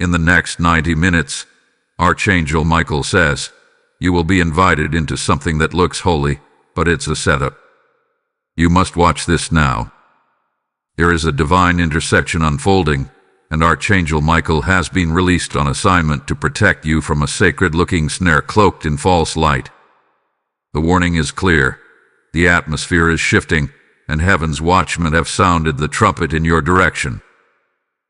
In the next 90 minutes, Archangel Michael says, you will be invited into something that looks holy, but it's a setup. You must watch this now. There is a divine intersection unfolding, and Archangel Michael has been released on assignment to protect you from a sacred-looking snare cloaked in false light. The warning is clear. The atmosphere is shifting, and heaven's watchmen have sounded the trumpet in your direction.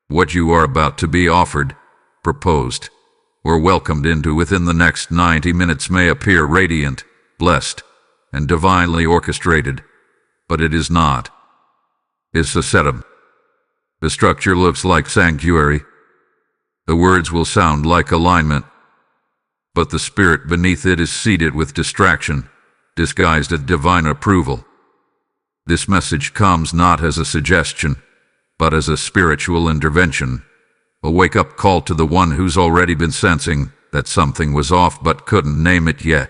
What you are about to be offered, proposed, or welcomed into within the next 90 minutes may appear radiant, blessed, and divinely orchestrated, but it is not. It's a setup. The structure looks like sanctuary. The words will sound like alignment, but the spirit beneath it is seated with distraction, disguised as divine approval. This message comes not as a suggestion, but as a spiritual intervention, a wake-up call to the one who's already been sensing that something was off but couldn't name it yet.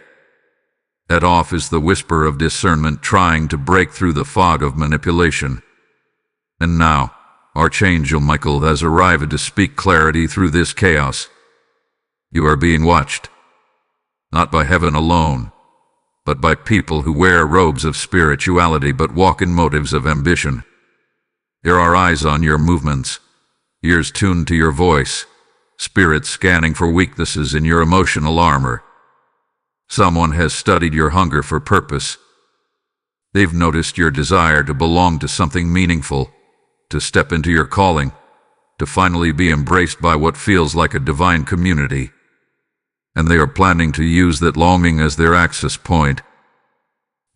That off is the whisper of discernment trying to break through the fog of manipulation. And now, Archangel Michael has arrived to speak clarity through this chaos. You are being watched, not by heaven alone, but by people who wear robes of spirituality but walk in motives of ambition. There are eyes on your movements, ears tuned to your voice, spirits scanning for weaknesses in your emotional armor. Someone has studied your hunger for purpose. They've noticed your desire to belong to something meaningful, to step into your calling, to finally be embraced by what feels like a divine community. And they are planning to use that longing as their access point.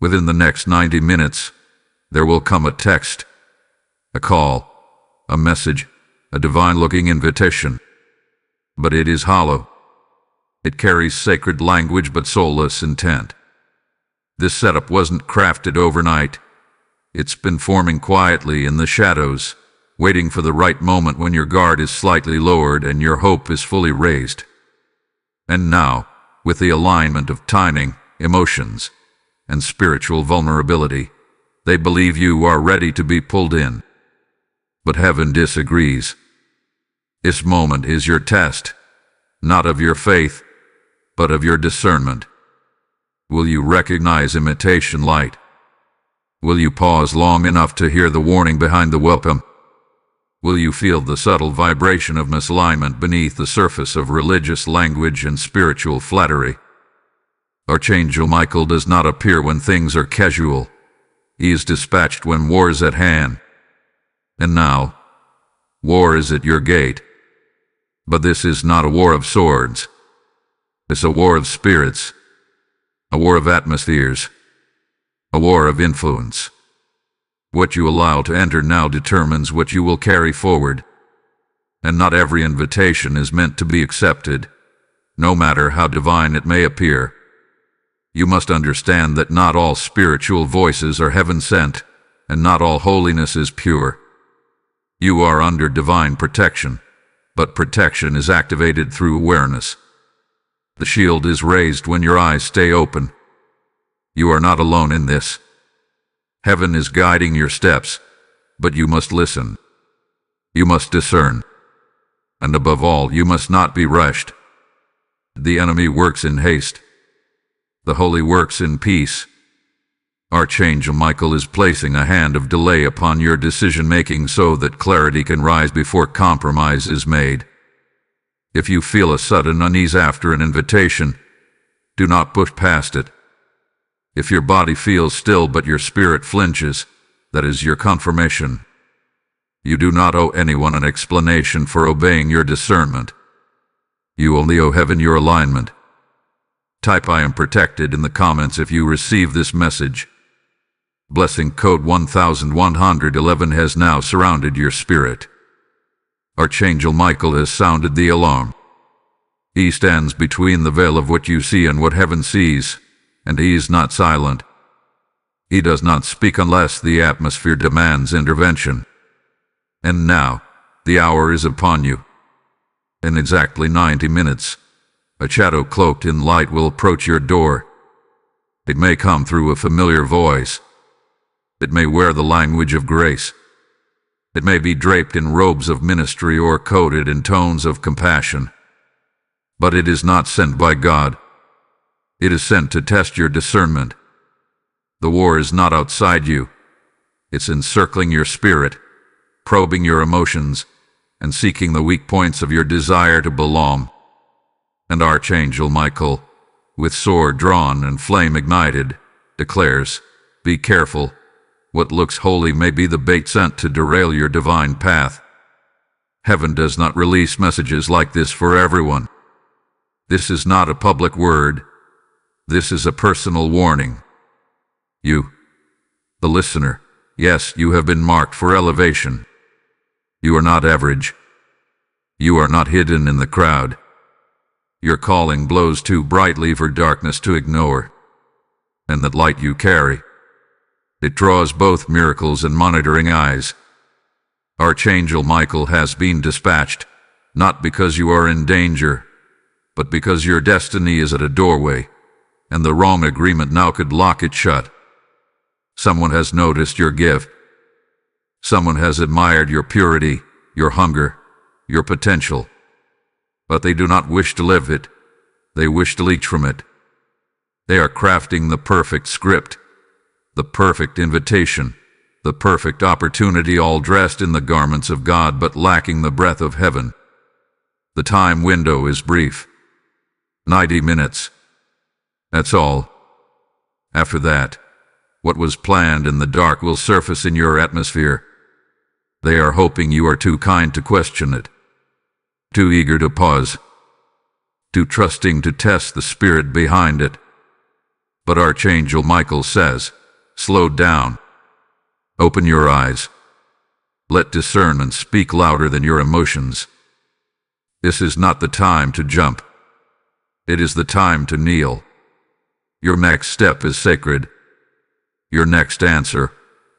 Within the next 90 minutes, there will come a text, a call, a message, a divine-looking invitation. But it is hollow. It carries sacred language but soulless intent. This setup wasn't crafted overnight. It's been forming quietly in the shadows, waiting for the right moment when your guard is slightly lowered and your hope is fully raised. And now, with the alignment of timing, emotions, and spiritual vulnerability, they believe you are ready to be pulled in. But heaven disagrees. This moment is your test, not of your faith, but of your discernment. Will you recognize imitation light? Will you pause long enough to hear the warning behind the welcome? Will you feel the subtle vibration of misalignment beneath the surface of religious language and spiritual flattery? Archangel Michael does not appear when things are casual. He is dispatched when war is at hand. And now, war is at your gate. But this is not a war of swords. It's a war of spirits, a war of atmospheres, a war of influence. What you allow to enter now determines what you will carry forward. And not every invitation is meant to be accepted, no matter how divine it may appear. You must understand that not all spiritual voices are heaven-sent, and not all holiness is pure. You are under divine protection, but protection is activated through awareness. The shield is raised when your eyes stay open. You are not alone in this. Heaven is guiding your steps, but you must listen. You must discern. And above all, you must not be rushed. The enemy works in haste. The holy works in peace. Archangel Michael is placing a hand of delay upon your decision-making so that clarity can rise before compromise is made. If you feel a sudden unease after an invitation, do not push past it. If your body feels still but your spirit flinches, that is your confirmation. You do not owe anyone an explanation for obeying your discernment. You only owe heaven your alignment. Type "I am protected" in the comments if you receive this message. Blessing code 1111 has now surrounded your spirit. Archangel Michael has sounded the alarm. He stands between the veil of what you see and what heaven sees, and he is not silent. He does not speak unless the atmosphere demands intervention. And now, the hour is upon you. In exactly 90 minutes, a shadow cloaked in light will approach your door. It may come through a familiar voice. It may wear the language of grace. It may be draped in robes of ministry or coated in tones of compassion. But it is not sent by God. It is sent to test your discernment. The war is not outside you. It's encircling your spirit, probing your emotions, and seeking the weak points of your desire to belong. And Archangel Michael, with sword drawn and flame ignited, declares, "Be careful. What looks holy may be the bait sent to derail your divine path." Heaven does not release messages like this for everyone. This is not a public word. This is a personal warning. You, the listener, yes, you have been marked for elevation. You are not average. You are not hidden in the crowd. Your calling glows too brightly for darkness to ignore. And that light you carry, it draws both miracles and monitoring eyes. Archangel Michael has been dispatched, not because you are in danger, but because your destiny is at a doorway, and the wrong agreement now could lock it shut. Someone has noticed your gift. Someone has admired your purity, your hunger, your potential. But they do not wish to live it. They wish to leech from it. They are crafting the perfect script, the perfect invitation, the perfect opportunity, all dressed in the garments of God but lacking the breath of heaven. The time window is brief. 90 minutes. That's all. After that, what was planned in the dark will surface in your atmosphere. They are hoping you are too kind to question it, too eager to pause, too trusting to test the spirit behind it. But Archangel Michael says, slow down. Open your eyes. Let discernment speak louder than your emotions. This is not the time to jump. It is the time to kneel. Your next step is sacred. Your next answer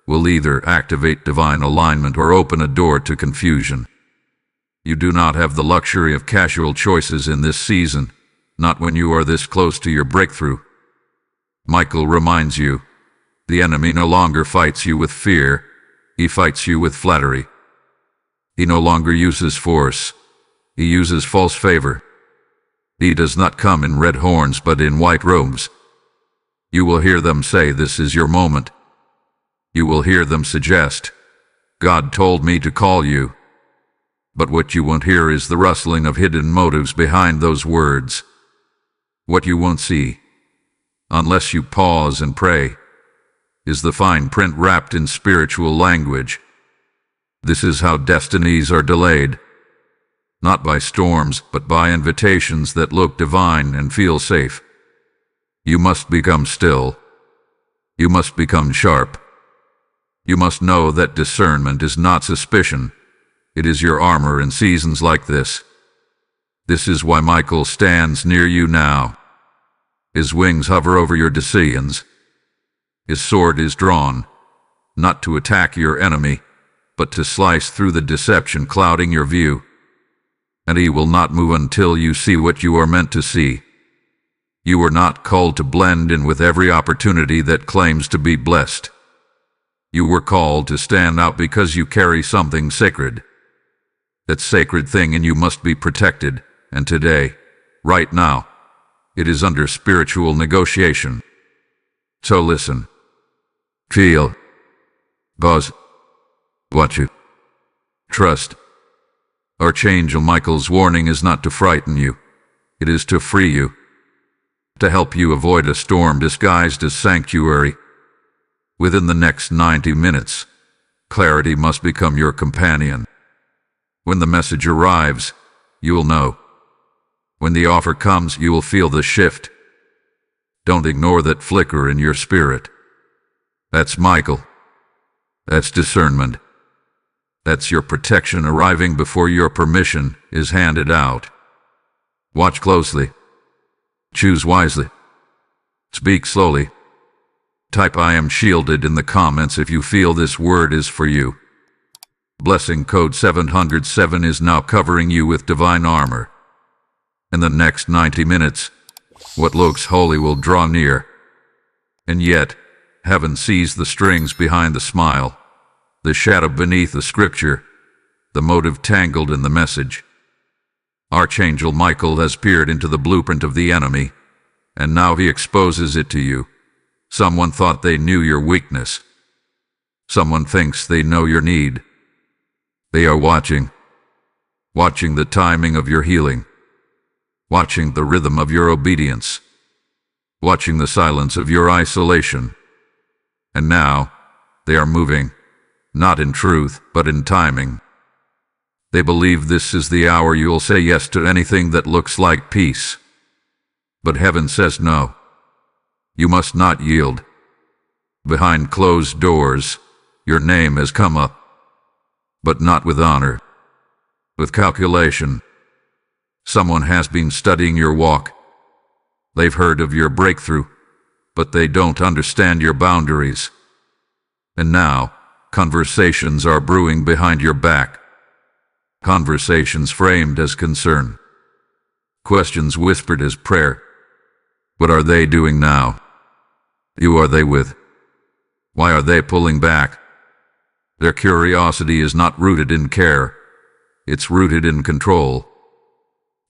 will either activate divine alignment or open a door to confusion. You do not have the luxury of casual choices in this season, not when you are this close to your breakthrough. Michael reminds you, the enemy no longer fights you with fear, he fights you with flattery. He no longer uses force, he uses false favor. He does not come in red horns but in white robes. You will hear them say, "This is your moment." You will hear them suggest, "God told me to call you." But what you won't hear is the rustling of hidden motives behind those words. What you won't see, unless you pause and pray, is the fine print wrapped in spiritual language. This is how destinies are delayed, not by storms, but by invitations that look divine and feel safe. You must become still. You must become sharp. You must know that discernment is not suspicion. It is your armor in seasons like this. This is why Michael stands near you now. His wings hover over your decisions. His sword is drawn, not to attack your enemy, but to slice through the deception clouding your view. And he will not move until you see what you are meant to see. You are not called to blend in with every opportunity that claims to be blessed. You were called to stand out because you carry something sacred. That sacred thing in you must be protected, and today, right now, it is under spiritual negotiation. So listen, feel, pause, watch it, trust. Archangel Michael's warning is not to frighten you. It is to free you, to help you avoid a storm disguised as sanctuary. Within the next 90 minutes, clarity must become your companion. When the message arrives, you will know. When the offer comes, you will feel the shift. Don't ignore that flicker in your spirit. That's Michael. That's discernment. That's your protection arriving before your permission is handed out. Watch closely. Choose wisely. Speak slowly. Type "I am shielded" in the comments if you feel this word is for you. Blessing code 707 is now covering you with divine armor. In the next 90 minutes, what looks holy will draw near. And yet, heaven sees the strings behind the smile. the shadow beneath the scripture, the motive tangled in the message. Archangel Michael has peered into the blueprint of the enemy, and now he exposes it to you. Someone thought they knew your weakness. Someone thinks they know your need. They are watching the timing of your healing, watching the rhythm of your obedience, watching the silence of your isolation. And now, they are moving, not in truth, but in timing. They believe this is the hour you'll say yes to anything that looks like peace. But heaven says no. You must not yield. Behind closed doors, your name has come up, but not with honor, with calculation. Someone has been studying your walk. They've heard of your breakthrough, but they don't understand your boundaries. And now, conversations are brewing behind your back. Conversations framed as concern. Questions whispered as prayer. What are they doing now? Who are they with? Why are they pulling back? Their curiosity is not rooted in care. It's rooted in control.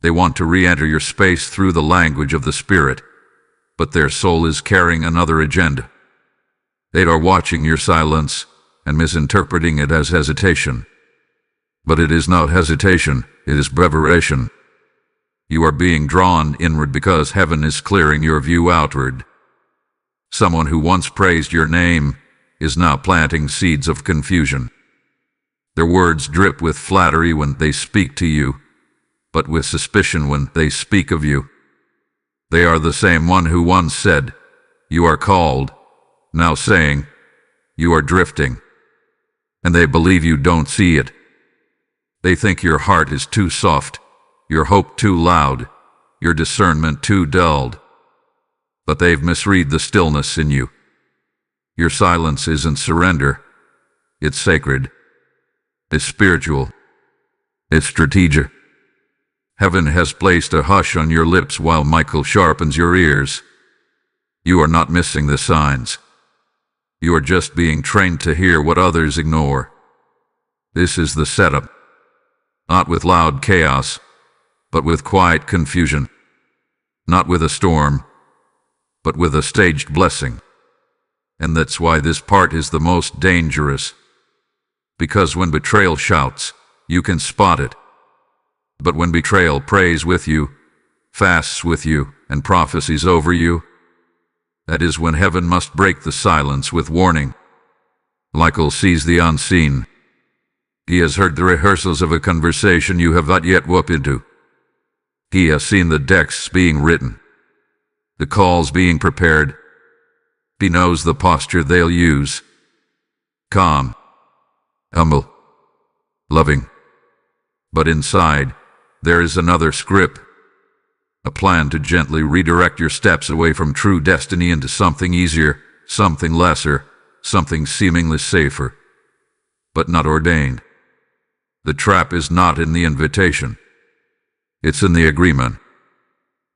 They want to re-enter your space through the language of the Spirit, but their soul is carrying another agenda. They are watching your silence and misinterpreting it as hesitation. But it is not hesitation, it is preparation. You are being drawn inward because heaven is clearing your view outward. Someone who once praised your name is now planting seeds of confusion. Their words drip with flattery when they speak to you, but with suspicion when they speak of you. They are the same one who once said, "You are called," now saying, "You are drifting." And they believe you don't see it. They think your heart is too soft, your hope too loud, your discernment too dulled. But they've misread the stillness in you. Your silence isn't surrender. It's sacred. It's spiritual. It's strategic. Heaven has placed a hush on your lips while Michael sharpens your ears. You are not missing the signs. You are just being trained to hear what others ignore. This is the setup. Not with loud chaos, but with quiet confusion. Not with a storm, but with a staged blessing. And that's why this part is the most dangerous. Because when betrayal shouts, you can spot it. But when betrayal prays with you, fasts with you, and prophesies over you, that is when heaven must break the silence with warning. Michael sees the unseen. He has heard the rehearsals of a conversation you have not yet walked into. He has seen the decks being written, the calls being prepared. He knows the posture they'll use. Calm, humble, loving. But inside, there is another script. A plan to gently redirect your steps away from true destiny into something easier, something lesser, something seemingly safer, but not ordained. The trap is not in the invitation. It's in the agreement.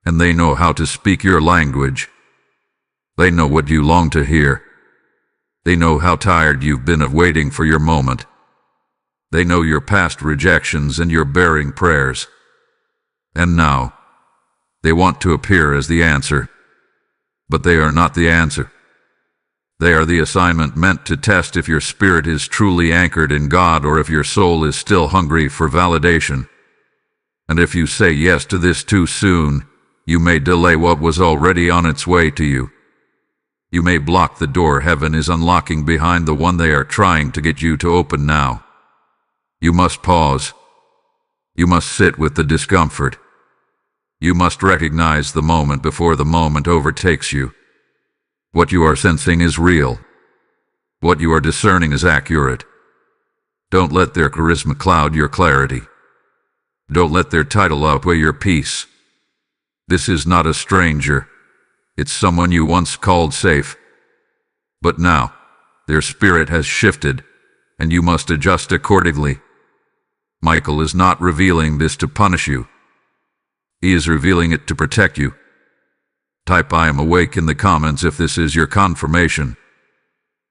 And they know how to speak your language. They know what you long to hear. They know how tired you've been of waiting for your moment. They know your past rejections and your bearing prayers. And now, they want to appear as the answer. But they are not the answer. They are the assignment meant to test if your spirit is truly anchored in God or if your soul is still hungry for validation. And if you say yes to this too soon, you may delay what was already on its way to you. You may block the door heaven is unlocking behind the one they are trying to get you to open now. You must pause. You must sit with the discomfort. You must recognize the moment before the moment overtakes you. What you are sensing is real. What you are discerning is accurate. Don't let their charisma cloud your clarity. Don't let their title outweigh your peace. This is not a stranger. It's someone you once called safe. But now, their spirit has shifted, and you must adjust accordingly. Michael is not revealing this to punish you. He is revealing it to protect you. Type "I am awake" in the comments if this is your confirmation.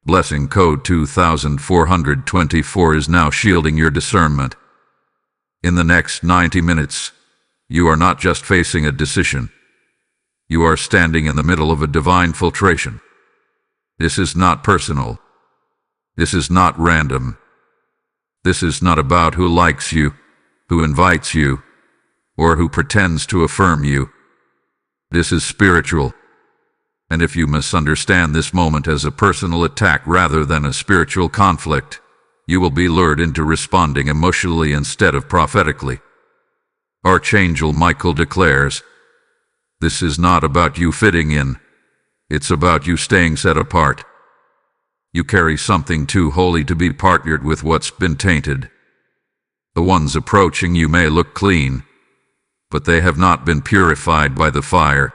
Blessing code 2424 is now shielding your discernment. In the next 90 minutes, you are not just facing a decision. You are standing in the middle of a divine filtration. This is not personal. This is not random. This is not about who likes you, who invites you, or who pretends to affirm you. This is spiritual. And if you misunderstand this moment as a personal attack rather than a spiritual conflict, you will be lured into responding emotionally instead of prophetically. Archangel Michael declares, "This is not about you fitting in. It's about you staying set apart. You carry something too holy to be partnered with what's been tainted. The ones approaching you may look clean, but they have not been purified by the fire.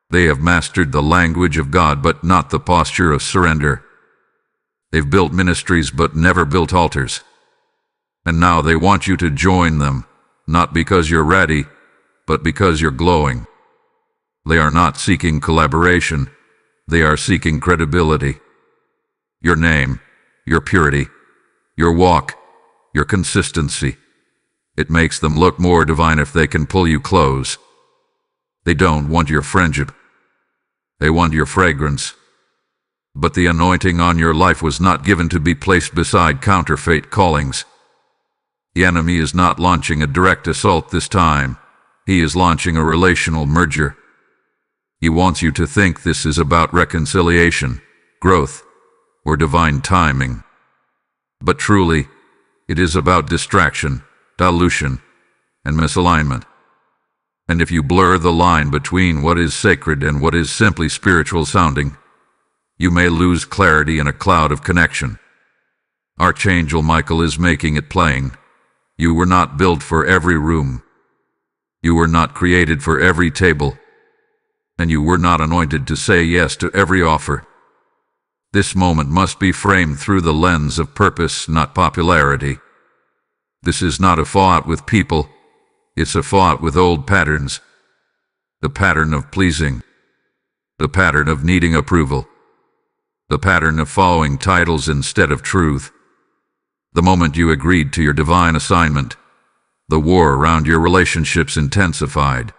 They have mastered the language of God but not the posture of surrender. They've built ministries but never built altars. And now they want you to join them, not because you're ready, but because you're glowing. They are not seeking collaboration. They are seeking credibility. Your name, your purity, your walk, your consistency. It makes them look more divine if they can pull you close. They don't want your friendship. They want your fragrance. But the anointing on your life was not given to be placed beside counterfeit callings. The enemy is not launching a direct assault this time. He is launching a relational merger. He wants you to think this is about reconciliation, growth, or divine timing. But truly, it is about distraction, dilution, and misalignment. And if you blur the line between what is sacred and what is simply spiritual sounding, you may lose clarity in a cloud of connection. Archangel Michael is making it plain. You were not built for every room. You were not created for every table. And you were not anointed to say yes to every offer. This moment must be framed through the lens of purpose, not popularity. This is not a fight with people. It's a fight with old patterns. The pattern of pleasing. The pattern of needing approval. The pattern of following titles instead of truth. The moment you agreed to your divine assignment, the war around your relationships intensified.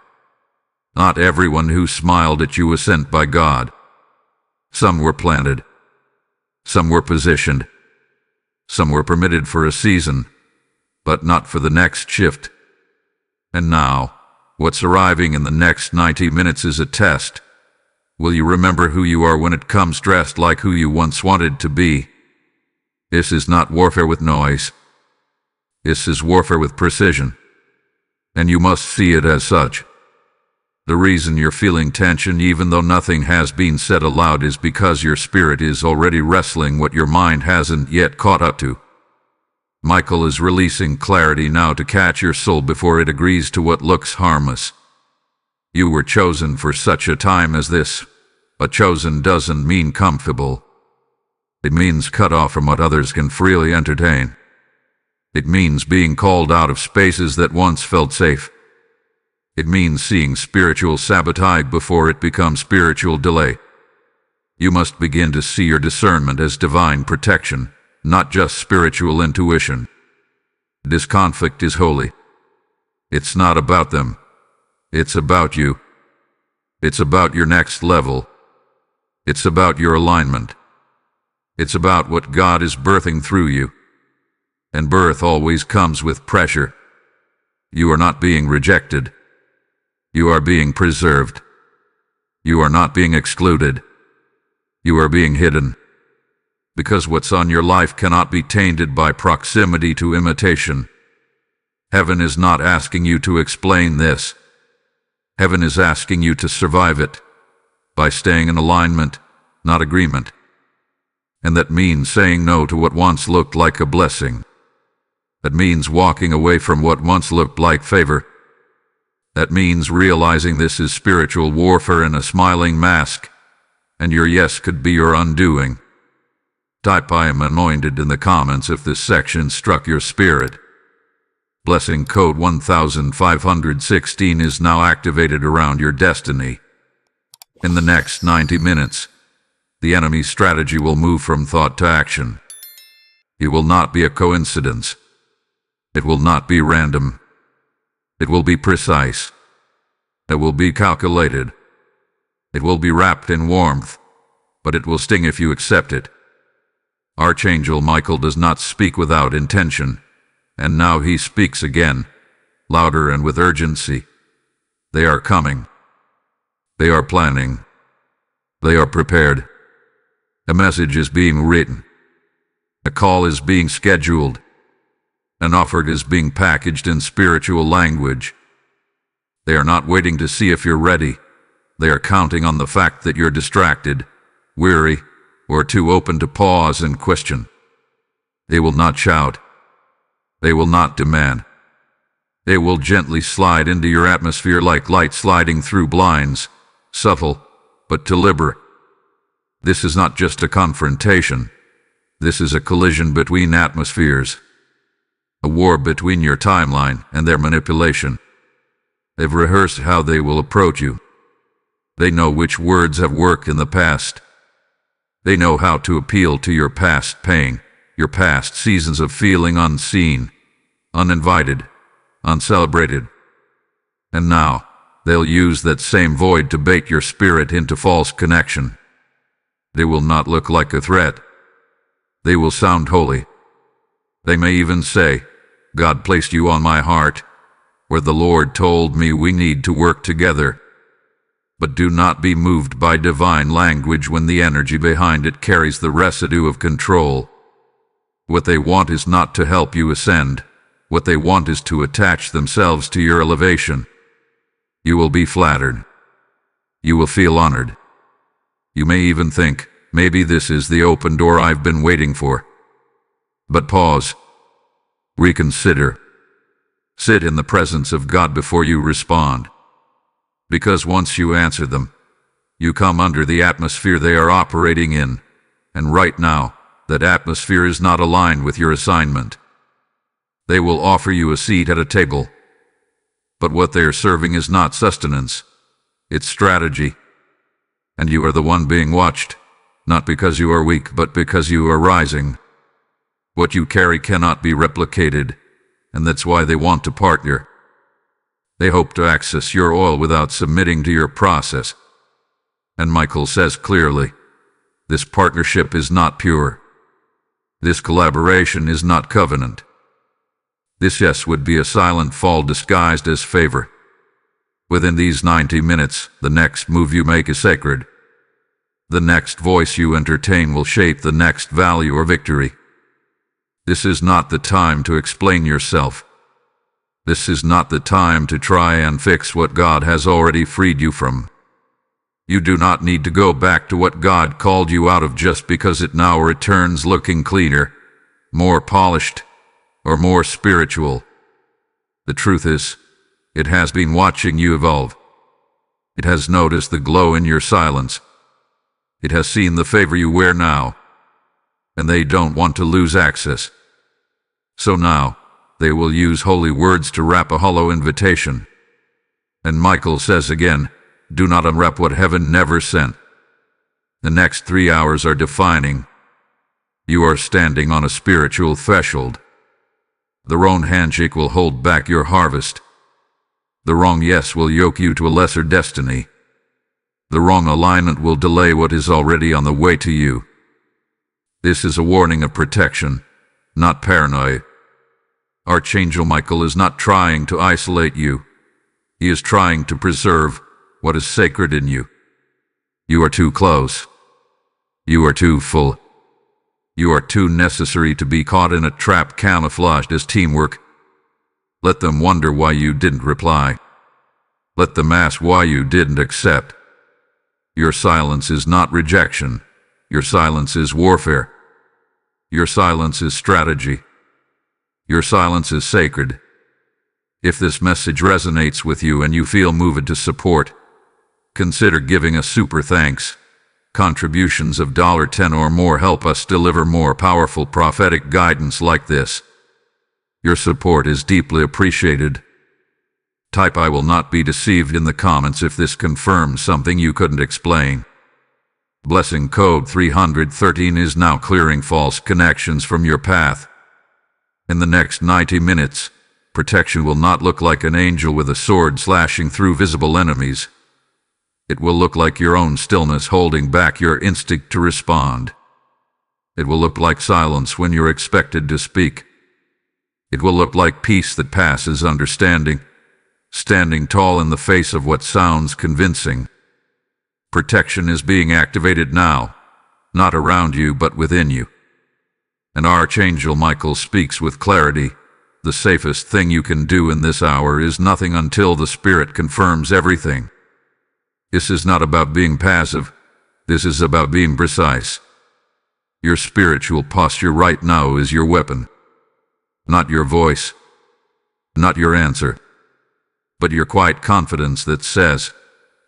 Not everyone who smiled at you was sent by God. Some were planted. Some were positioned. Some were permitted for a season, but not for the next shift. And now, what's arriving in the next 90 minutes is a test. Will you remember who you are when it comes dressed like who you once wanted to be? This is not warfare with noise. This is warfare with precision. And you must see it as such. The reason you're feeling tension even though nothing has been said aloud is because your spirit is already wrestling what your mind hasn't yet caught up to. Michael is releasing clarity now to catch your soul before it agrees to what looks harmless. You were chosen for such a time as this, but chosen doesn't mean comfortable. It means cut off from what others can freely entertain. It means being called out of spaces that once felt safe. It means seeing spiritual sabotage before it becomes spiritual delay. You must begin to see your discernment as divine protection, not just spiritual intuition. This conflict is holy. It's not about them. It's about you. It's about your next level. It's about your alignment. It's about what God is birthing through you. And birth always comes with pressure. You are not being rejected. You are being preserved. You are not being excluded. You are being hidden. Because what's on your life cannot be tainted by proximity to imitation. Heaven is not asking you to explain this. Heaven is asking you to survive it by staying in alignment, not agreement. And that means saying no to what once looked like a blessing. That means walking away from what once looked like favor. That means realizing this is spiritual warfare in a smiling mask, and your yes could be your undoing. Type "I am anointed" in the comments if this section struck your spirit. Blessing code 1516 is now activated around your destiny. In the next 90 minutes, The enemy's strategy will move from thought to action. It will not be a coincidence. It will not be random. It will be precise. It will be calculated. It will be wrapped in warmth, but it will sting if you accept it. Archangel Michael does not speak without intention, and now he speaks again, louder and with urgency. They are coming. They are planning. They are prepared. A message is being written. A call is being scheduled. An offer is being packaged in spiritual language. They are not waiting to see if you're ready. They are counting on the fact that you're distracted, weary, or too open to pause and question. They will not shout. They will not demand. They will gently slide into your atmosphere like light sliding through blinds, subtle, but deliberate. This is not just a confrontation. This is a collision between atmospheres. A war between your timeline and their manipulation. They've rehearsed how they will approach you. They know which words have worked in the past. They know how to appeal to your past pain, your past seasons of feeling unseen, uninvited, uncelebrated. And now, they'll use that same void to bait your spirit into false connection. They will not look like a threat. They will sound holy. They may even say, "God placed you on my heart," or "The Lord told me we need to work together." But do not be moved by divine language when the energy behind it carries the residue of control. What they want is not to help you ascend. What they want is to attach themselves to your elevation. You will be flattered. You will feel honored. You may even think, maybe this is the open door I've been waiting for. But pause. Reconsider. Sit in the presence of God before you respond. Because once you answer them, you come under the atmosphere they are operating in, and right now, that atmosphere is not aligned with your assignment. They will offer you a seat at a table, but what they are serving is not sustenance, it's strategy. And you are the one being watched, not because you are weak, but because you are rising. What you carry cannot be replicated, and that's why they want to partner. They hope to access your oil without submitting to your process. And Michael says clearly, this partnership is not pure. This collaboration is not covenant. This yes would be a silent fall disguised as favor. Within these 90 minutes, the next move you make is sacred. The next voice you entertain will shape the next value or victory. This is not the time to explain yourself. This is not the time to try and fix what God has already freed you from. You do not need to go back to what God called you out of just because it now returns looking cleaner, more polished, or more spiritual. The truth is, it has been watching you evolve. It has noticed the glow in your silence. It has seen the favor you wear now, and they don't want to lose access. So now, they will use holy words to wrap a hollow invitation. And Michael says again, do not unwrap what heaven never sent. The next 3 hours are defining. You are standing on a spiritual threshold. The wrong handshake will hold back your harvest. The wrong yes will yoke you to a lesser destiny. The wrong alignment will delay what is already on the way to you. This is a warning of protection, not paranoia. Archangel Michael is not trying to isolate you. He is trying to preserve what is sacred in you. You are too close. You are too full. You are too necessary to be caught in a trap camouflaged as teamwork. Let them wonder why you didn't reply. Let them ask why you didn't accept. Your silence is not rejection. Your silence is warfare. Your silence is strategy. Your silence is sacred. If this message resonates with you and you feel moved to support, consider giving a super thanks. Contributions of $10 or more help us deliver more powerful prophetic guidance like this. Your support is deeply appreciated. Type "I will not be deceived" in the comments if this confirms something you couldn't explain. Blessing code 313 is now clearing false connections from your path. In the next 90 minutes, protection will not look like an angel with a sword slashing through visible enemies. It will look like your own stillness holding back your instinct to respond. It will look like silence when you're expected to speak. It will look like peace that passes understanding, standing tall in the face of what sounds convincing. Protection is being activated now, not around you but within you. And Archangel Michael speaks with clarity. The safest thing you can do in this hour is nothing until the Spirit confirms everything. This is not about being passive. This is about being precise. Your spiritual posture right now is your weapon. Not your voice, not your answer, but your quiet confidence that says,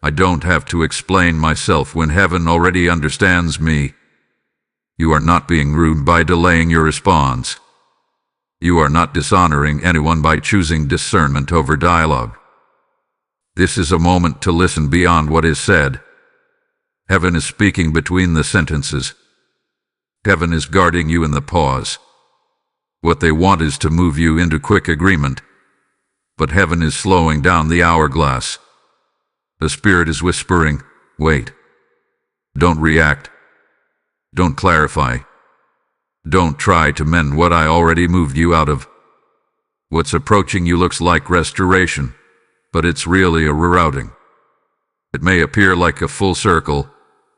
I don't have to explain myself when heaven already understands me. You are not being rude by delaying your response. You are not dishonoring anyone by choosing discernment over dialogue. This is a moment to listen beyond what is said. Heaven is speaking between the sentences. Heaven is guarding you in the pause. What they want is to move you into quick agreement. But heaven is slowing down the hourglass. The Spirit is whispering, wait. Don't react. Don't clarify. Don't try to mend what I already moved you out of. What's approaching you looks like restoration, but it's really a rerouting. It may appear like a full circle,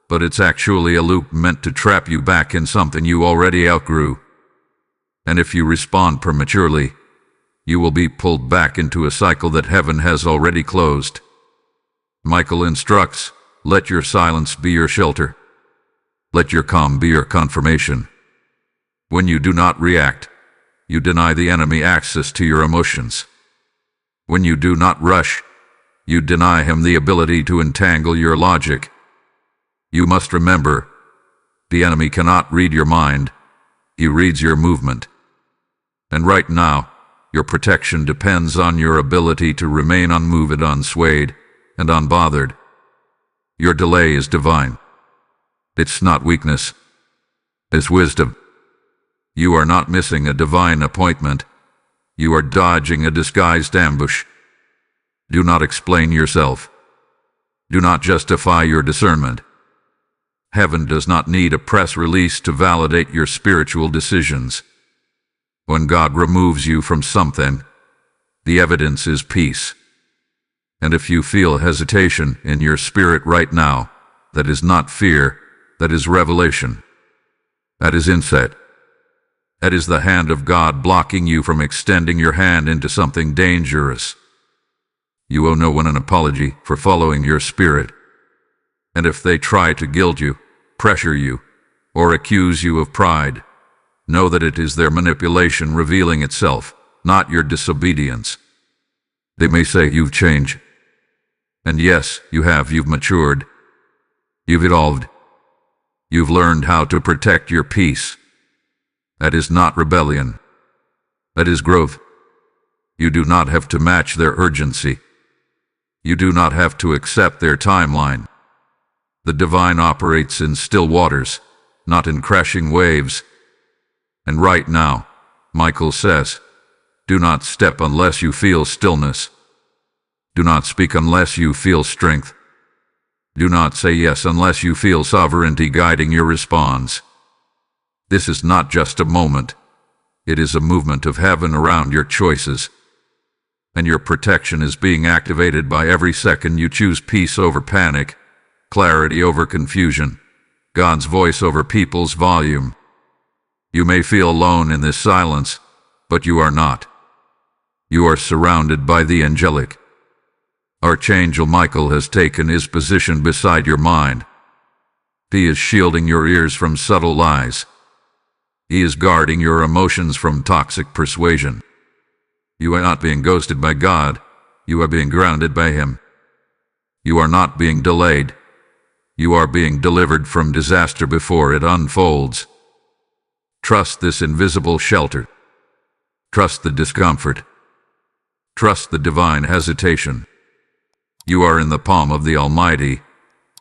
but it's actually a loop meant to trap you back in something you already outgrew. And if you respond prematurely, you will be pulled back into a cycle that heaven has already closed. Michael instructs, let your silence be your shelter. Let your calm be your confirmation. When you do not react, you deny the enemy access to your emotions. When you do not rush, you deny him the ability to entangle your logic. You must remember, the enemy cannot read your mind. He reads your movement. And right now, your protection depends on your ability to remain unmoved, unswayed, and unbothered. Your delay is divine. It's not weakness. It's wisdom. You are not missing a divine appointment. You are dodging a disguised ambush. Do not explain yourself. Do not justify your discernment. Heaven does not need a press release to validate your spiritual decisions. When God removes you from something, the evidence is peace. And if you feel hesitation in your spirit right now, that is not fear, that is revelation. That is insight. That is the hand of God blocking you from extending your hand into something dangerous. You owe no one an apology for following your spirit. And if they try to guilt you, pressure you, or accuse you of pride, know that it is their manipulation revealing itself, not your disobedience. They may say you've changed. And yes, you have. You've matured. You've evolved. You've learned how to protect your peace. That is not rebellion. That is growth. You do not have to match their urgency. You do not have to accept their timeline. The divine operates in still waters, not in crashing waves. And right now, Michael says, do not step unless you feel stillness. Do not speak unless you feel strength. Do not say yes unless you feel sovereignty guiding your response. This is not just a moment. It is a movement of heaven around your choices. And your protection is being activated by every second you choose peace over panic, clarity over confusion, God's voice over people's volume. You may feel alone in this silence, but you are not. You are surrounded by the angelic. Archangel Michael has taken his position beside your mind. He is shielding your ears from subtle lies. He is guarding your emotions from toxic persuasion. You are not being ghosted by God. You are being grounded by Him. You are not being delayed. You are being delivered from disaster before it unfolds. Trust this invisible shelter. Trust the discomfort. Trust the divine hesitation. You are in the palm of the Almighty,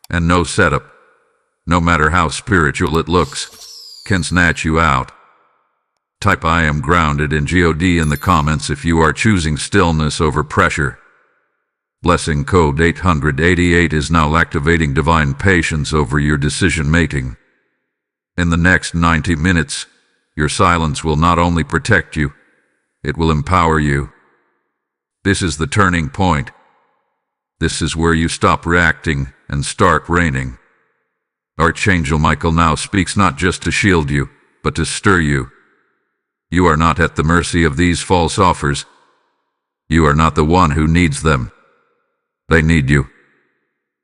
and no setup, no matter how spiritual it looks, can snatch you out. Type I am grounded in God in the comments if you are choosing stillness over pressure. Blessing code 888 is now activating divine patience over your decision-making. In the next 90 minutes, your silence will not only protect you, it will empower you. This is the turning point. This is where you stop reacting and start reigning. Archangel Michael now speaks not just to shield you, but to stir you. You are not at the mercy of these false offers. You are not the one who needs them. They need you.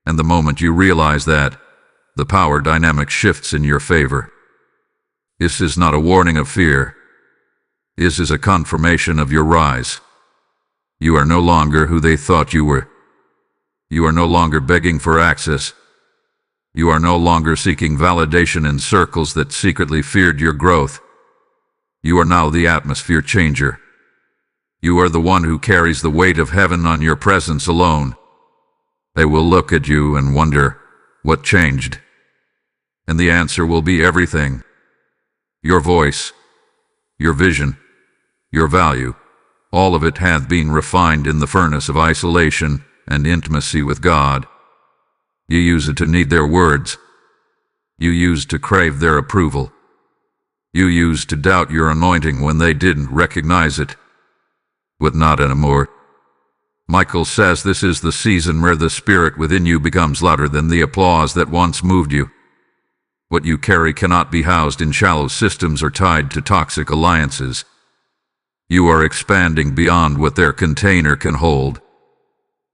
And the moment you realize that, the power dynamic shifts in your favor. This is not a warning of fear. This is a confirmation of your rise. You are no longer who they thought you were. You are no longer begging for access. You are no longer seeking validation in circles that secretly feared your growth. You are now the atmosphere changer. You are the one who carries the weight of heaven on your presence alone. They will look at you and wonder, what changed? And the answer will be everything. Your voice, your vision, your value, all of it hath been refined in the furnace of isolation and intimacy with God. You use it to need their words. You used to crave their approval. You used to doubt your anointing when they didn't recognize it. But not anymore. Michael says this is the season where the spirit within you becomes louder than the applause that once moved you. What you carry cannot be housed in shallow systems or tied to toxic alliances. You are expanding beyond what their container can hold.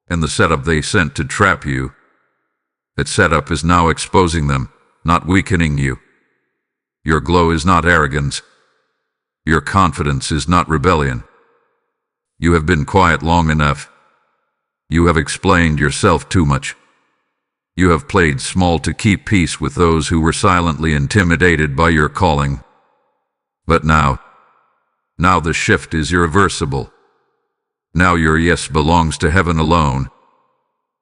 And the setup they sent to trap you, that setup is now exposing them, not weakening you. Your glow is not arrogance. Your confidence is not rebellion. You have been quiet long enough. You have explained yourself too much. You have played small to keep peace with those who were silently intimidated by your calling. But now the shift is irreversible. Now your yes belongs to heaven alone.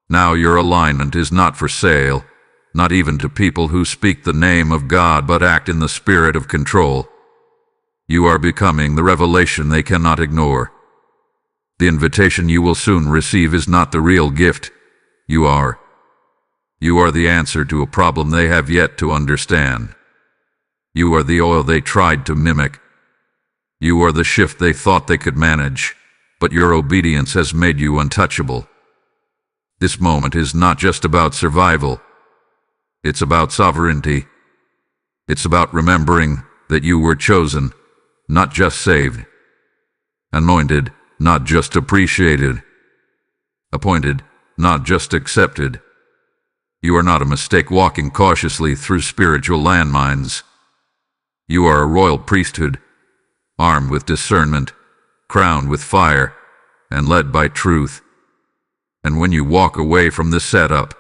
Now your alignment is not for sale, not even to people who speak the name of God but act in the spirit of control. You are becoming the revelation they cannot ignore. The invitation you will soon receive is not the real gift. You are. You are the answer to a problem they have yet to understand. You are the oil they tried to mimic. You are the shift they thought they could manage, but your obedience has made you untouchable. This moment is not just about survival. It's about sovereignty. It's about remembering that you were chosen, not just saved. Anointed, not just appreciated. Appointed, not just accepted. You are not a mistake walking cautiously through spiritual landmines. You are a royal priesthood, armed with discernment, crowned with fire, and led by truth. And when you walk away from this setup,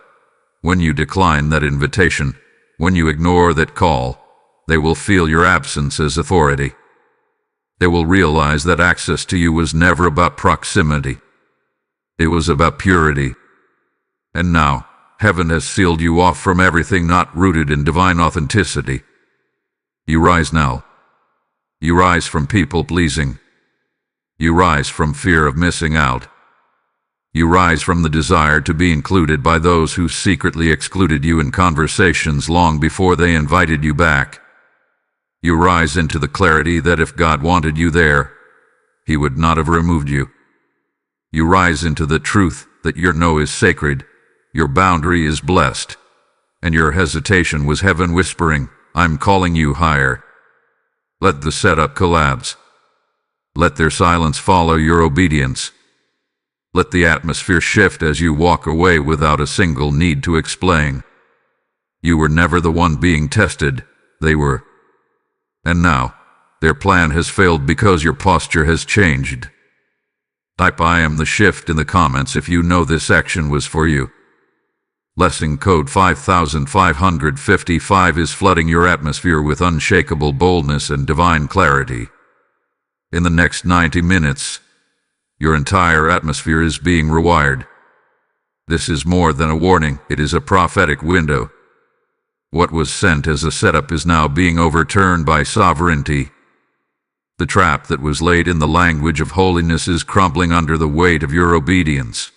when you decline that invitation, when you ignore that call, they will feel your absence as authority. They will realize that access to you was never about proximity. It was about purity. And now, heaven has sealed you off from everything not rooted in divine authenticity. You rise now. You rise from people-pleasing. You rise from fear of missing out. You rise from the desire to be included by those who secretly excluded you in conversations long before they invited you back. You rise into the clarity that if God wanted you there, He would not have removed you. You rise into the truth that your no is sacred, your boundary is blessed, and your hesitation was heaven whispering, I'm calling you higher. Let the setup collapse. Let their silence follow your obedience. Let the atmosphere shift as you walk away without a single need to explain. You were never the one being tested, they were. And now, their plan has failed because your posture has changed. Type I am the shift in the comments if you know this action was for you. Blessing code 5555 is flooding your atmosphere with unshakable boldness and divine clarity. In the next 90 minutes, your entire atmosphere is being rewired. This is more than a warning, it is a prophetic window. What was sent as a setup is now being overturned by sovereignty. The trap that was laid in the language of holiness is crumbling under the weight of your obedience.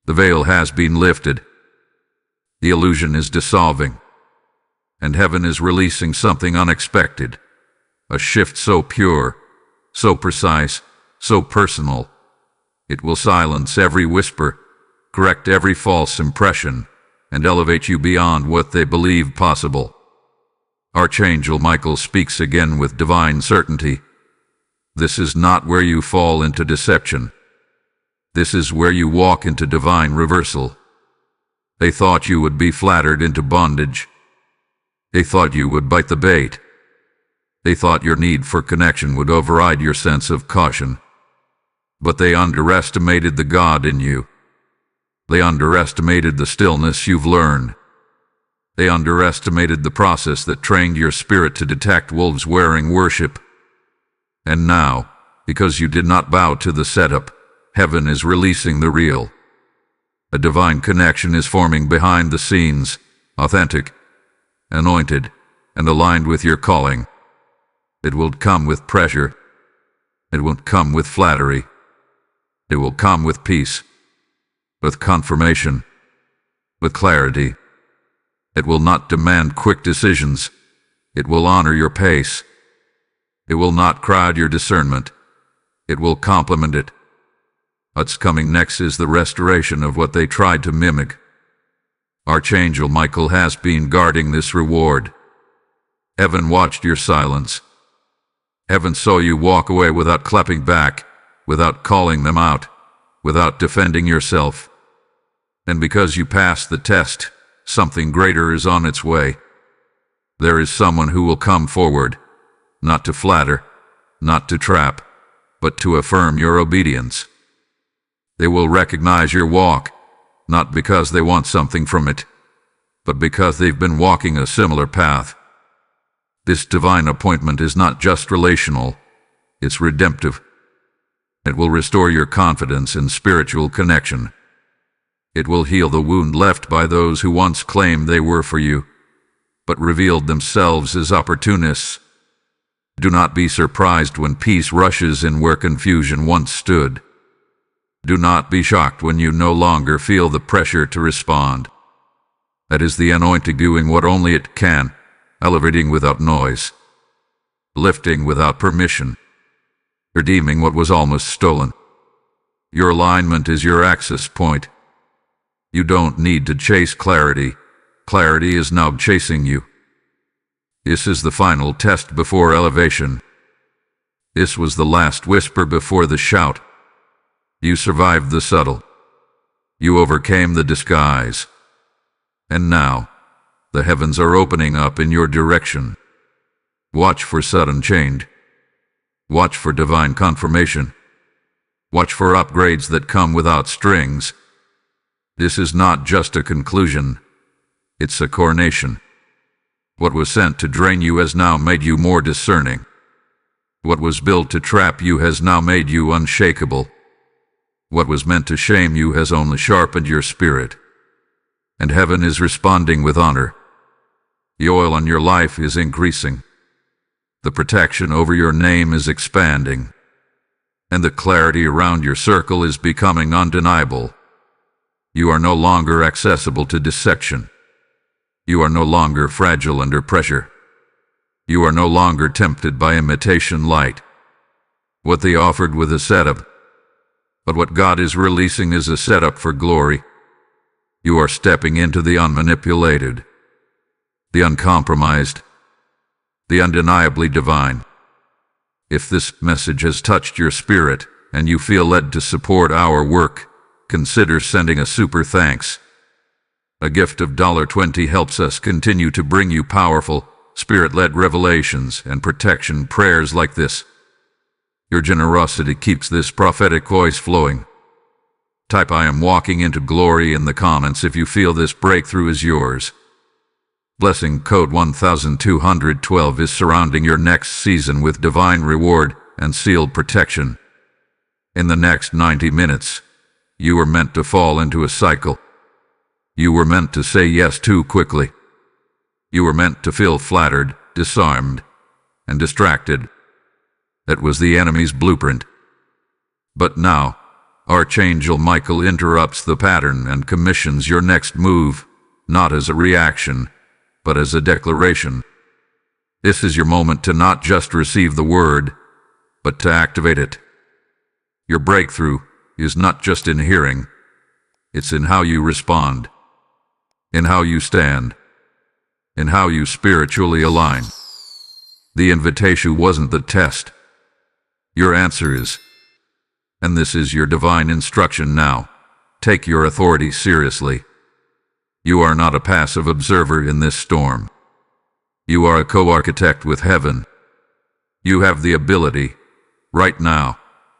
The veil has been lifted. The illusion is dissolving. And heaven is releasing something unexpected. A shift so pure, so precise, so personal. It will silence every whisper, correct every false impression, and elevate you beyond what they believe possible. Archangel Michael speaks again with divine certainty. This is not where you fall into deception. This is where you walk into divine reversal. They thought you would be flattered into bondage. They thought you would bite the bait. They thought your need for connection would override your sense of caution. But they underestimated the God in you. They underestimated the stillness you've learned. They underestimated the process that trained your spirit to detect wolves wearing worship. And now, because you did not bow to the setup, heaven is releasing the real. A divine connection is forming behind the scenes, authentic, anointed, and aligned with your calling. It will come with pressure. It won't come with flattery. It will come with peace, with confirmation, with clarity. It will not demand quick decisions. It will honor your pace. It will not crowd your discernment. It will complement it. What's coming next is the restoration of what they tried to mimic. Archangel Michael has been guarding this reward. Heaven watched your silence. Heaven saw you walk away without clapping back, without calling them out, without defending yourself. And because you passed the test, something greater is on its way. There is someone who will come forward, not to flatter, not to trap, but to affirm your obedience. They will recognize your walk, not because they want something from it, but because they've been walking a similar path. This divine appointment is not just relational, it's redemptive. It will restore your confidence in spiritual connection. It will heal the wound left by those who once claimed they were for you, but revealed themselves as opportunists. Do not be surprised when peace rushes in where confusion once stood. Do not be shocked when you no longer feel the pressure to respond. That is the anointing doing what only it can, elevating without noise, lifting without permission, redeeming what was almost stolen. Your alignment is your access point. You don't need to chase clarity. Clarity is now chasing you. This is the final test before elevation. This was the last whisper before the shout. You survived the subtle. You overcame the disguise. And now, the heavens are opening up in your direction. Watch for sudden change. Watch for divine confirmation. Watch for upgrades that come without strings. This is not just a conclusion. It's a coronation. What was sent to drain you has now made you more discerning. What was built to trap you has now made you unshakable. What was meant to shame you has only sharpened your spirit. And heaven is responding with honor. The oil on your life is increasing. The protection over your name is expanding. And the clarity around your circle is becoming undeniable. You are no longer accessible to dissection. You are no longer fragile under pressure. You are no longer tempted by imitation light. What they offered was a setup. But what God is releasing is a setup for glory. You are stepping into the unmanipulated, the uncompromised, the undeniably divine. If this message has touched your spirit and you feel led to support our work, consider sending a super thanks. A gift of $20 helps us continue to bring you powerful, spirit-led revelations and protection prayers like this. Your generosity keeps this prophetic voice flowing. Type "I am walking into glory" in the comments if you feel this breakthrough is yours. Blessing code 1212 is surrounding your next season with divine reward and sealed protection. In the next 90 minutes, you were meant to fall into a cycle. You were meant to say yes too quickly. You were meant to feel flattered, disarmed, and distracted. That was the enemy's blueprint. But now, Archangel Michael interrupts the pattern and commissions your next move, not as a reaction, but as a declaration. This is your moment to not just receive the word, but to activate it. Your breakthrough is not just in hearing, it's in how you respond, in how you stand, in how you spiritually align. The invitation wasn't the test. Your answer is. And this is your divine instruction now. Take your authority seriously. You are not a passive observer in this storm. You are a co-architect with heaven. You have the ability, right now,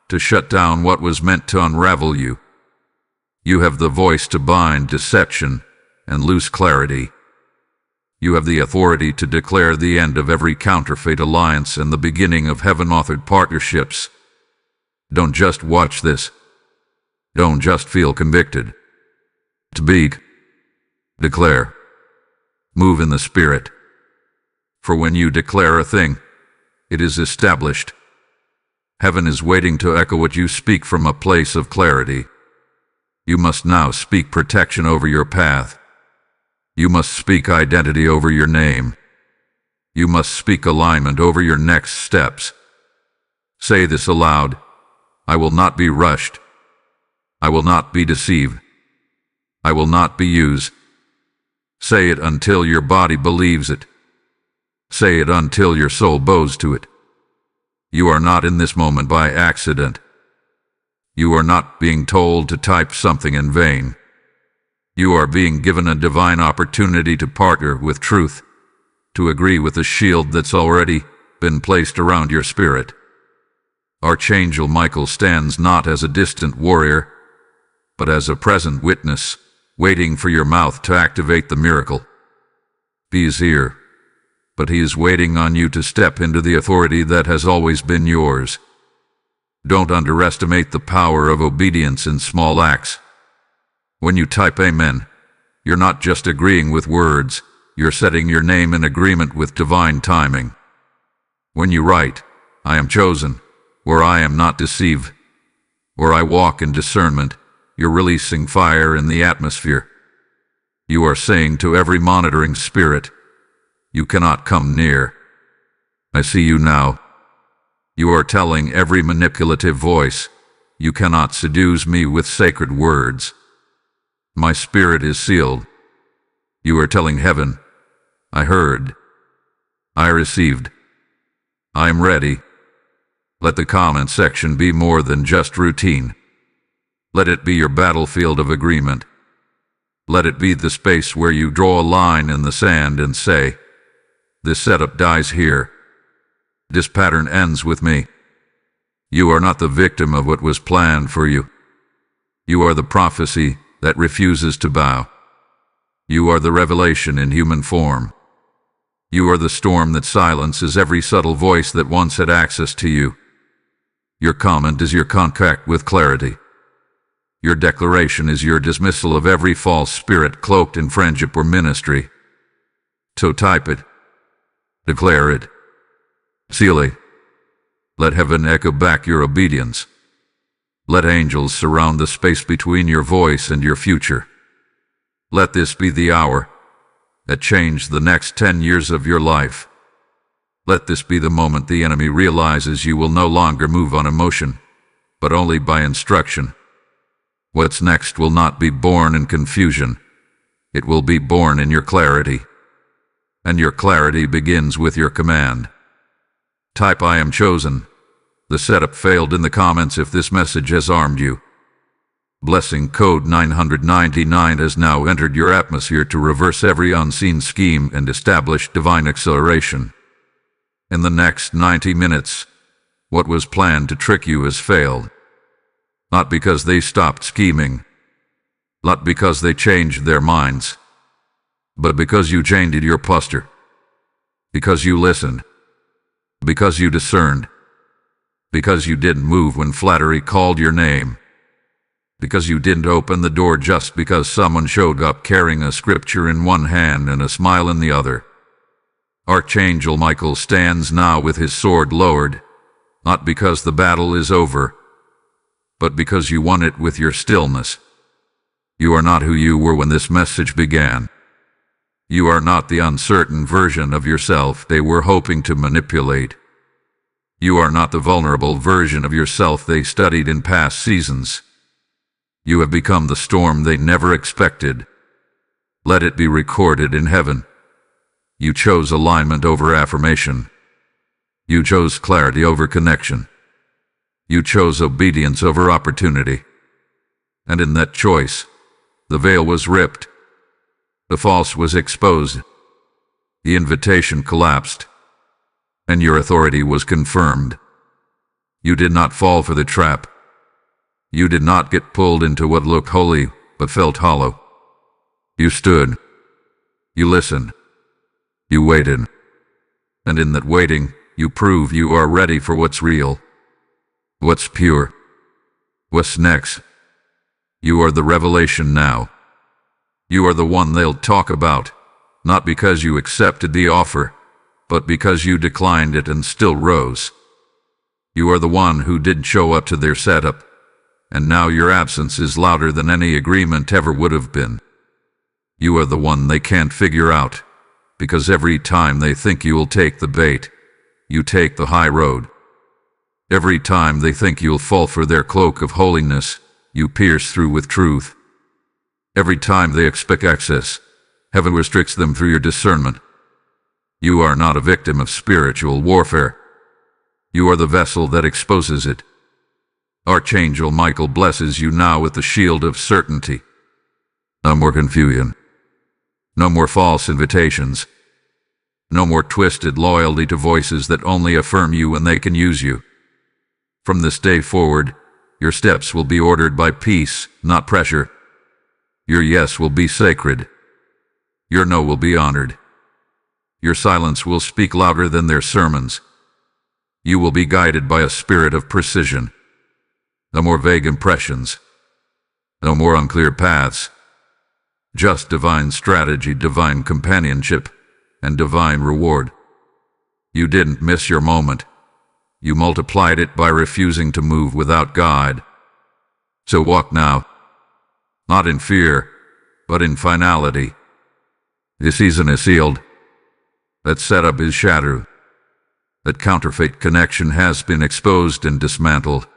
to shut down what was meant to unravel you. You have the voice to bind deception and loose clarity. You have the authority to declare the end of every counterfeit alliance and the beginning of heaven-authored partnerships. Don't just watch this. Don't just feel convicted. Speak. Declare. Move in the Spirit. For when you declare a thing, it is established. Heaven is waiting to echo what you speak from a place of clarity. You must now speak protection over your path. You must speak identity over your name. You must speak alignment over your next steps. Say this aloud. I will not be rushed. I will not be deceived. I will not be used. Say it until your body believes it. Say it until your soul bows to it. You are not in this moment by accident. You are not being told to type something in vain. You are being given a divine opportunity to partner with truth, to agree with the shield that's already been placed around your spirit. Archangel Michael stands not as a distant warrior, but as a present witness, waiting for your mouth to activate the miracle. He is here, but he is waiting on you to step into the authority that has always been yours. Don't underestimate the power of obedience in small acts. When you type Amen, you're not just agreeing with words, you're setting your name in agreement with divine timing. When you write, I am chosen, where I am not deceived, where I walk in discernment, you're releasing fire in the atmosphere. You are saying to every monitoring spirit, you cannot come near. I see you now. You are telling every manipulative voice, you cannot seduce me with sacred words. My spirit is sealed. You are telling heaven, I heard. I received. I am ready. Let the comment section be more than just routine. Let it be your battlefield of agreement. Let it be the space where you draw a line in the sand and say, this setup dies here. This pattern ends with me. You are not the victim of what was planned for you. You are the prophecy that refuses to bow. You are the revelation in human form. You are the storm that silences every subtle voice that once had access to you. Your comment is your contract with clarity. Your declaration is your dismissal of every false spirit cloaked in friendship or ministry. So type it. Declare it. Seal it. Let heaven echo back your obedience. Let angels surround the space between your voice and your future. Let this be the hour that changed the next 10 years of your life. Let this be the moment the enemy realizes you will no longer move on emotion, but only by instruction. What's next will not be born in confusion. It will be born in your clarity. And your clarity begins with your command. Type I am chosen. The setup failed in the comments if this message has armed you. Blessing code 999 has now entered your atmosphere to reverse every unseen scheme and establish divine acceleration. In the next 90 minutes, what was planned to trick you has failed. Not because they stopped scheming, not because they changed their minds, but because you changed your posture, because you listened, because you discerned, because you didn't move when flattery called your name, because you didn't open the door just because someone showed up carrying a scripture in one hand and a smile in the other. Archangel Michael stands now with his sword lowered, not because the battle is over, but because you won it with your stillness. You are not who you were when this message began. You are not the uncertain version of yourself they were hoping to manipulate. You are not the vulnerable version of yourself they studied in past seasons. You have become the storm they never expected. Let it be recorded in heaven. You chose alignment over affirmation. You chose clarity over connection. You chose obedience over opportunity. And in that choice, the veil was ripped. The false was exposed. The invitation collapsed. And your authority was confirmed. You did not fall for the trap. You did not get pulled into what looked holy but felt hollow. You stood. You listened. You waited. And in that waiting, you prove you are ready for what's real. What's pure. What's next. You are the revelation now. You are the one they'll talk about, not because you accepted the offer, but because you declined it and still rose. You are the one who didn't show up to their setup, and now your absence is louder than any agreement ever would have been. You are the one they can't figure out, because every time they think you will take the bait, you take the high road. Every time they think you'll fall for their cloak of holiness, you pierce through with truth. Every time they expect access, heaven restricts them through your discernment. You are not a victim of spiritual warfare. You are the vessel that exposes it. Archangel Michael blesses you now with the shield of certainty. No more confusion. No more false invitations. No more twisted loyalty to voices that only affirm you when they can use you. From this day forward, your steps will be ordered by peace, not pressure. Your yes will be sacred. Your no will be honored. Your silence will speak louder than their sermons. You will be guided by a spirit of precision. No more vague impressions. No more unclear paths. Just divine strategy, divine companionship, and divine reward. You didn't miss your moment. You multiplied it by refusing to move without God. So walk now. Not in fear, but in finality. The season is sealed. That setup is shattered. That counterfeit connection has been exposed and dismantled.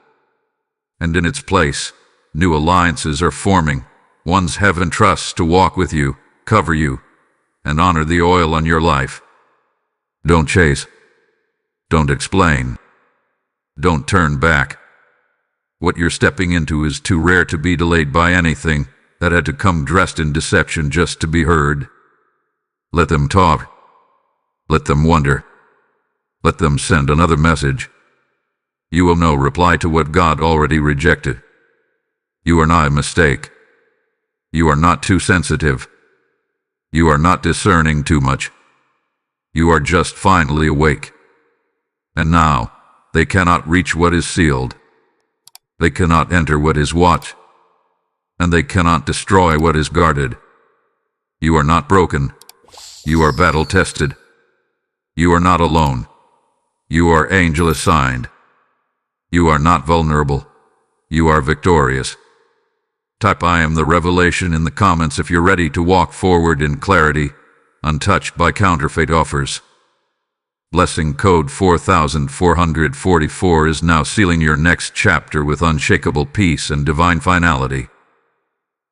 And in its place, new alliances are forming, ones heaven trusts to walk with you, cover you, and honor the oil on your life. Don't chase. Don't explain. Don't turn back. What you're stepping into is too rare to be delayed by anything that had to come dressed in deception just to be heard. Let them talk. Let them wonder. Let them send another message. You will know reply to what God already rejected. You are not a mistake. You are not too sensitive. You are not discerning too much. You are just finally awake. And now, they cannot reach what is sealed. They cannot enter what is watched. And they cannot destroy what is guarded. You are not broken. You are battle-tested. You are not alone. You are angel-assigned. You are not vulnerable. You are victorious. Type "I am the revelation" in the comments if you're ready to walk forward in clarity, untouched by counterfeit offers. Blessing code 4444 is now sealing your next chapter with unshakable peace and divine finality.